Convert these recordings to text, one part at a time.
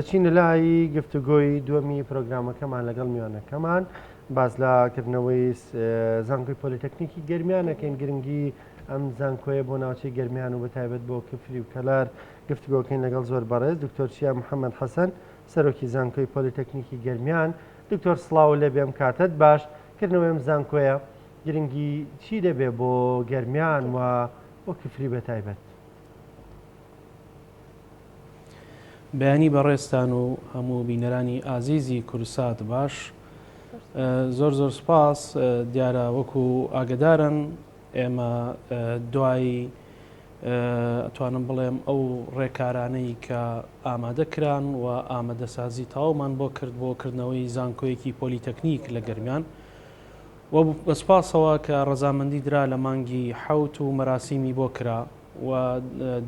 دەچینە لای گفتوگۆی دووەمی پرۆگرامەکەمان لەگەڵ میوانەکەمان باز لەکردنەوەی زانکۆی پۆلیتەکنیکی گەرمیانەکەین گرنگی ئەم زانکۆیە بۆ ناوچەی گەرمیان و بەتایبەت بۆ کفری و کەلار گفتوگۆکەین لەگەڵ زۆر بەڕێز دکتۆر چیا محەممەد حەسەن سەرۆکی زانکۆی پۆلیتەکنیکی گەرمیان دکتۆر سڵاو لێ بێم کاتت باش کردنەوەی ئەم زانکۆیە گرنگی چی دەبێ بۆ گەرمیان و بۆ کفری بەتایبەت. بەیانی بەڕێستان و هەموو بینەرانی ئازیزی کورسات باش زۆر زۆر سپاس دیارە وەکو ئاگدارن ئێمە دوای ئەتوانم بڵێم ئەو ڕێکارانەی کە ئامادەکران و ئامادەسازی تاومان بۆ کرد بۆ کردنەوەی زانکۆیەکی پۆلیتەکنیک لە گەرمیان و بەسپاسەوە کە ڕەزامەندی درا لە مانگی حەوت و مەراسیمی بۆ کرا و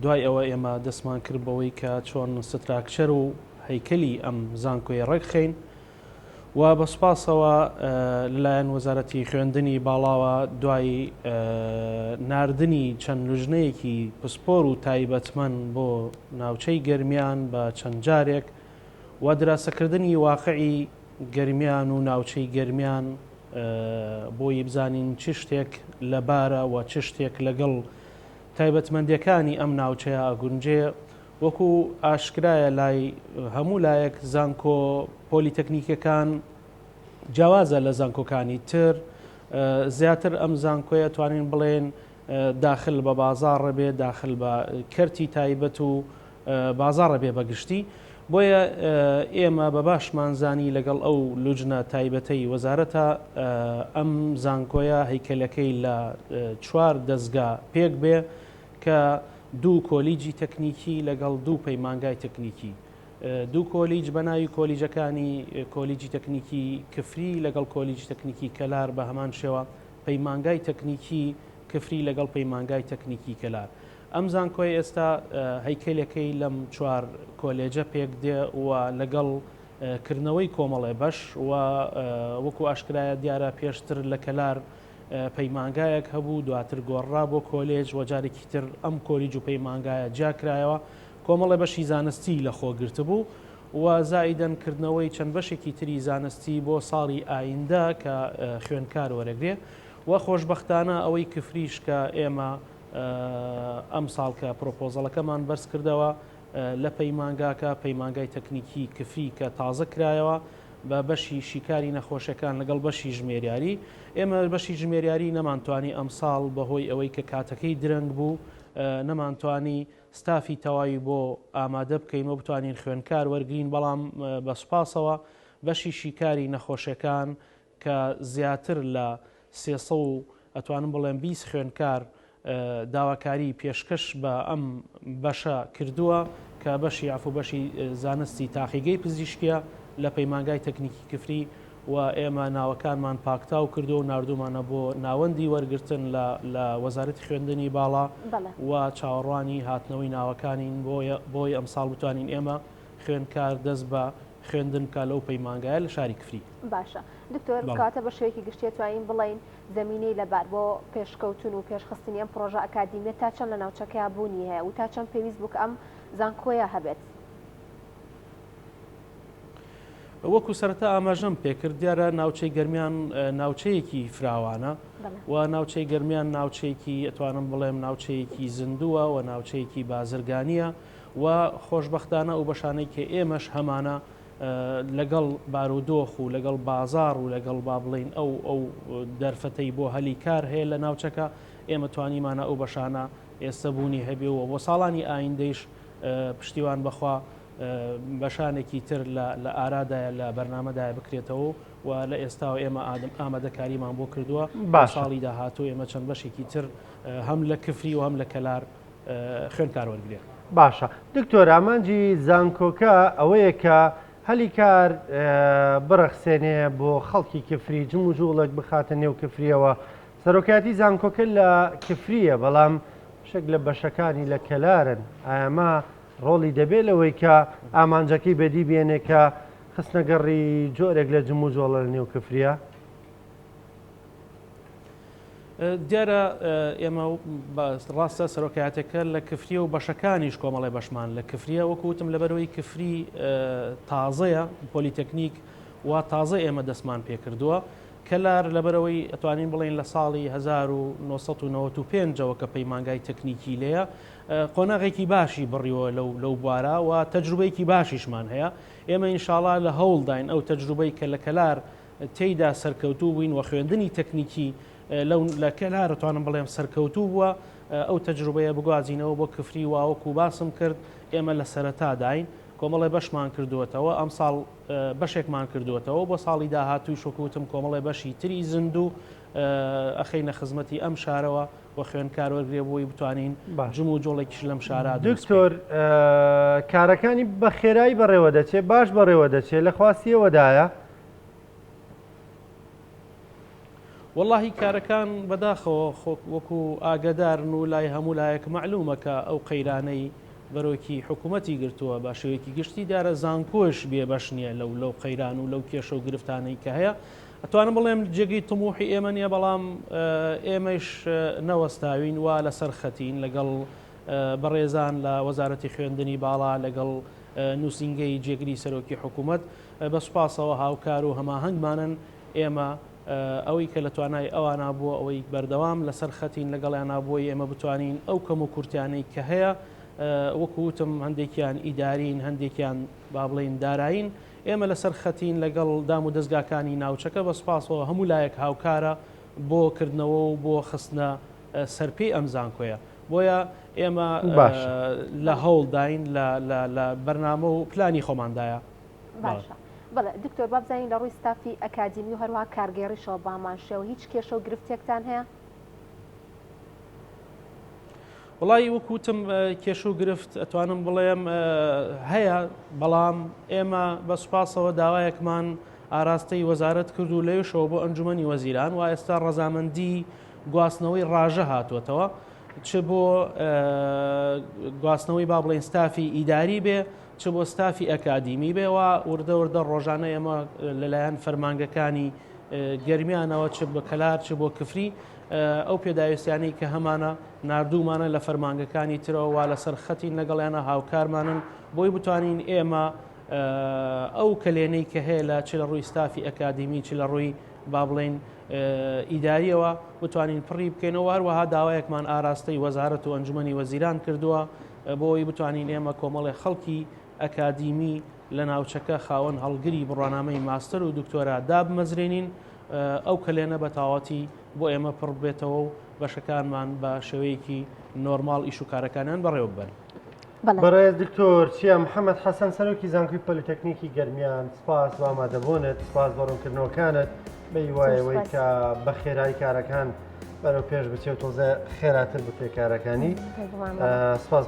دوای ئەوە ئێمە دەستمان کرد بەوەی کە چۆن ستراکچەر و هەیکەلی ئەم زانکۆی ڕێکخین و بەسپاسەوە لەلایەن وەزارەتی خوێندنی باڵاوە دوای ناردنی چەند لوژنەیەکی پسپۆر و تایبەتمەند بۆ ناوچەی گەرمیان بە چەند جارێک و دراسەکردنی واقعی گەرمیان و ناوچەی گەرمیان بۆی بزانین چ شتێک لەبارە و چ شتێک لەگەڵ تایبەتمەندیەکانی ئەم ناوچەیە ئاگونجێ وەکو ئاشکرایە لای هەموو لایەک زانکۆ پۆلیتەکنیکەکان جیاوازە لە زانکۆکانی تر زیاتر ئەم زانکۆیە توانین بڵێن داخل بە بازاڕە بێ داخل بە کەرتی تایبەت و بازاڕە بێ بەگشتی بۆیە ئێمە بە باشمانزانی لەگەڵ ئەو لوجنە تایبەتەی وەزارەتە ئەم زانکۆیە هەیکەلەکەی لە 4 دەستگا پێک بێ کە دوو کۆلیجی تەکنیکی لەگەڵ دوو پەیمانگای تەکنیکی دوو کۆلیج بە ناوی کۆلیجەکانی کۆلیجی تەکنیکی کفری لەگەڵ کۆلیجی تەکنیکی کەلار بە هەمان شێوە پەیمانگای تەکنیکی کفری لەگەڵ پەیمانگای تەکنیکی کەلار. ئەم زانکۆی ئێستا هەیکەلەکەی لەم 4 کۆلێجە پێک دێ و لەگەڵ کردنەوەی کۆمەڵێ بەش و وەکو ئاشکرایە دیارە پێشتر لە کەلار پەیمانگایەک هەبوو دواتر گۆڕا بۆ کۆلێج و جارێکی تر ئەم کۆلیج و پەیمانگایە جاکرایەوە کۆمەڵێ بەشی زانستی لە خۆگرت بوو و زائیدەنکردنەوەی چەند بەشێکی تری زانستی بۆ ساڵی ئایندە کە خوێندکار وەرەگرێ و خۆشبەختانە ئەوەی کفریش کە ئێمە ئەم ساڵ کە پرۆپۆزەڵەکەمان بەرز کردەوە لە پەیمانگاکە پەیمانگای تەکنیکی کفری کە تازە کرایەوە بە بەشی شیکاری نەخۆشەکان لەگەڵ بەشی ژمێریاری ئێمە بەشی ژمێریاری نەمانتوانی ئەم ساڵ بەهۆی ئەوەی کە کاتەکەی درەنگ بوو نەمانتوانی ستافی تەواوی بۆ ئامادە بکەین و بتوانین خوێندکار وەرگین بەڵام بە سوپاسەوە بەشی شیکاری نەخۆشەکان کە زیاتر لە 300 و ئەتوانم بڵێم 20 خوێندکار داواکاری پێشکەش بە ئەم بەشە کردووە کە بەشی عفو بەشی زانستی تاقیگەی پزیشکیە لە پەیمانگای تەکنیکی کفری و ئێمە ناوەکانمان پاکتاو کردو و ناردومانە بۆ ناوەندی وەرگرتن لە وەزارەتی خوێندنی باڵا و چاوەڕوانی هاتنەوەی ناوەکانین بۆی ئەمساڵ بتوانین ئێمە خوێندکار دەست بە خوێندن کا لەو پەیمانگایە لە شاری کفری. باشە دکتۆر کاتە بە شوەیەکی گشتێت توانین بڵین زمینەی لەبار بۆ پێشکەوتن و پێشخستنی ئەم پرۆژە ئەکادیمیە تا چەند لە ناوچەکەی بوونی هەیە و تا چەند پێویست بوو ئەم زانکۆیە هەبێت. وەکو سەرەتا ئاماژەم پێکرد دیارە ناوچەی گەرمیان ناوچەیەکی فراوانە و ناوچەی گەرمیان ناوچەیەکی ئەتوانم بڵێم ناوچەیەکی زیندووە و ناوچەیەکی بازرگانیە و خۆشبەختانە و بەشانەی کە ئێمەش هەمانە لەگەڵ بارودۆخ و لەگەڵ بازار و لەگەڵ با بڵین ئەو دەرفەتەی بۆ هەلی کار هەیە لە ناوچەکە ئێمە توانیمانە ئەو بەشانە ئێستا بوونی هەبێەوە بۆ ساڵانی ئایندەیش پشتیوان بەخوا بەشانێکی تر لە ئارادایە لە بەرنامەدایە بکرێتەوە و لە ئێستا ئێمە ئامادەکاریمان بۆ کردووە ساڵی داهاتوو ئێمە چەند بەشێکی تر هەم لە کفری و هەم لە کەلار خوێندکار وەرگێت. باشە دکتۆر ئامانجی زانکۆکە ئەوەیە کە هەلی کار بڕەخسێنێ بۆ خەڵکی کفری جم و جوڵێک بخاتە نێو کفریەوە سەرۆکاتی زانکۆکە لە کفریە بەڵام شک لە بەشەکانی لە کەلارن ئەمە ڕۆڵی دەبێت لەوەی کە ئامانجەکەی بەدی بێنێ کە خستنەگەڕی جۆرێک لە جم و جۆڵە لە نێو کفریە. دیارە ئێمە ڕاستە سەرۆکایەتەکە لە کفریە و بەشەکانیش کۆمەڵی بەشمان لە کفریە وەکوتم لەبەرەوەی کفری تازەیە پۆلیتەکنیک و تازە ئێمە دەستمان پێکردووە کەلار لەبەرەوەی ئەتوانین بڵێن لە ساڵی 1995ەوە کە پەیمانگای تەکنیکی لەیە قۆناغێکی باشی بڕیەوە لەو بوارە و تەجروبەیەکی باشیشمان هەیە ئێمە ئینشاڵا لە هەوڵداین ئەو تەجروبەی کە لە کەلار تێیدا سەرکەوتوو بووین و خوێندنی تەکنیکی لە کەلار توانم بڵێم سەرکەوتوو بووە ئەو تەجروبەیە بگوازینەوە بۆ کفری واوەکو باسم کرد ئێمە لە سەرەتاداین کۆمەڵی بەشمان کردووەتەوە ئەم ساڵ بەشێکمان کردووەتەوە بۆ ساڵی داهاتووی شکوتم کۆمەڵی بەشی تری زند و ئەخینە خزمەتی ئەم شارەوە و خوێنکار وەرگێ بۆی بتوانین جم و جۆڵێکیش لەم شارە دکتۆر کارەکانی بە خێرایی بەڕێوە دەچێت باش بەڕێوە دەچێت لە خواستیەوەدایە واللهی کارەکان بەداخەوە وەکو ئاگدارن و لای هەموو لایەک معلومەکە ئەو قەیرانەی بەرۆکی حکوومەتی گرتووە با شێوەیەکی گشتی دارە زانکۆش بێبەش نییە لەو قەیران و لەو کێشە و گرفتانەی کە هەیە ئەتوانم بڵێم جێگەی تموحی ئێمە نییە بەڵام ئێمەش نەوەستاوین وا لەسەر خەتین لەگەڵ بەڕێزان لە وەزارەتی خوێندنی باڵا لەگەڵ نووسنگەی جێگری سەرۆکی حکوومەت بە سوپاسەوە هاوکار و هەماهەنگمانن ئێمە ئەوەی کە لە توانای ئەوانە بووە ئەوەی بەردەوام لەسەر خەتین لەگەڵیانە بۆی ئێمە بتوانین ئەو کەم و کورتیانەی کە هەیە وەکوتم هەندێکیان ئیدارین هەندێکیان با بڵێن دارایین ئێمە لەسەر خەتین لەگەڵ دام و دەستگاکانی ناوچەکە بە سوپاسەوە هەموو لایەک هاوکارە بۆ کردنەوە و بۆ خستنە سەرپێی ئەم زانکۆیە بۆیە ئێمە لە هەوڵداین لە بەرنامە و پلانی خۆماندایە. باشە بەڵێ دکتۆر بابزانین لە ڕووی ستافی ئەکادمی و هەروە کارگێڕیشەوە بامانشەوە هیچ کێشە و گرفتێکتان هەیە؟ وڵی وەکوتم کێش و گرفت ئەتوانم بڵێم هەیە بەڵام ئێمە بە سوپاسەوە داوایەکمان ئاراستەی وەزارەت کرد و لەوێشەوە بۆ ئەنجومەنی وەزیران و ئێستا ڕەزامەندی گواستنەوەی ڕاژە هاتووەتەوە چ بۆ گواستنەوەی با بڵێن ستافی ئیداری بێ چ بۆ ستافی ئەکادیمی بێ و وردە وردە ڕۆژانە ئێمە لەلایەن فەرمانگەکانی گەرمیانەوە چ بە کەلار چ بۆ کفری ئەو پێداویستیانەی کە هەمانە نردوومانە لە فەرمانگەکانی ترەوە وا لەسەر خەتین لەگەڵیانە هاوکارمانن بۆی بتوانین ئێمە ئەو کلێنەی کە هەیە لە چ لە ڕووی ستافی ئەکادیمی چ لە ڕووی با بڵێن ئیداریەوە بتوانین پڕی بکەینەوە هەروەها داوایەکمان ئاراستەی وەزارەت و ئەنجومەنی وەزیران کردووە بۆی بتوانین ئێمە کۆمەڵی خەڵکی ئەکادیمی لە ناوچەکە خاوەن هەڵگری بڕوانامەی ماستەر و دکتۆرا دابمەزرێنین ئەو کلێنە بە تاواتی بۆ ئێمە پڕ بێتەوە و بەشەکانمان بە شێوەیەکی نۆرمال ئیش و کارەکانیان بەڕێوە ببەن. بەڕێز دکتۆر چیە محەممەد حەسەن سەرۆکی زانکۆی پۆلیتەکنیکی گەرمیان سپاس و ئامادەبوونت سپاس بە ڕوونکردنەوەکانت بەی وایەوەی کە بە خێرایی کارەکان بەرەو پێش بچێت تۆزە خێراتر بکرێت کارەکانی سپاس.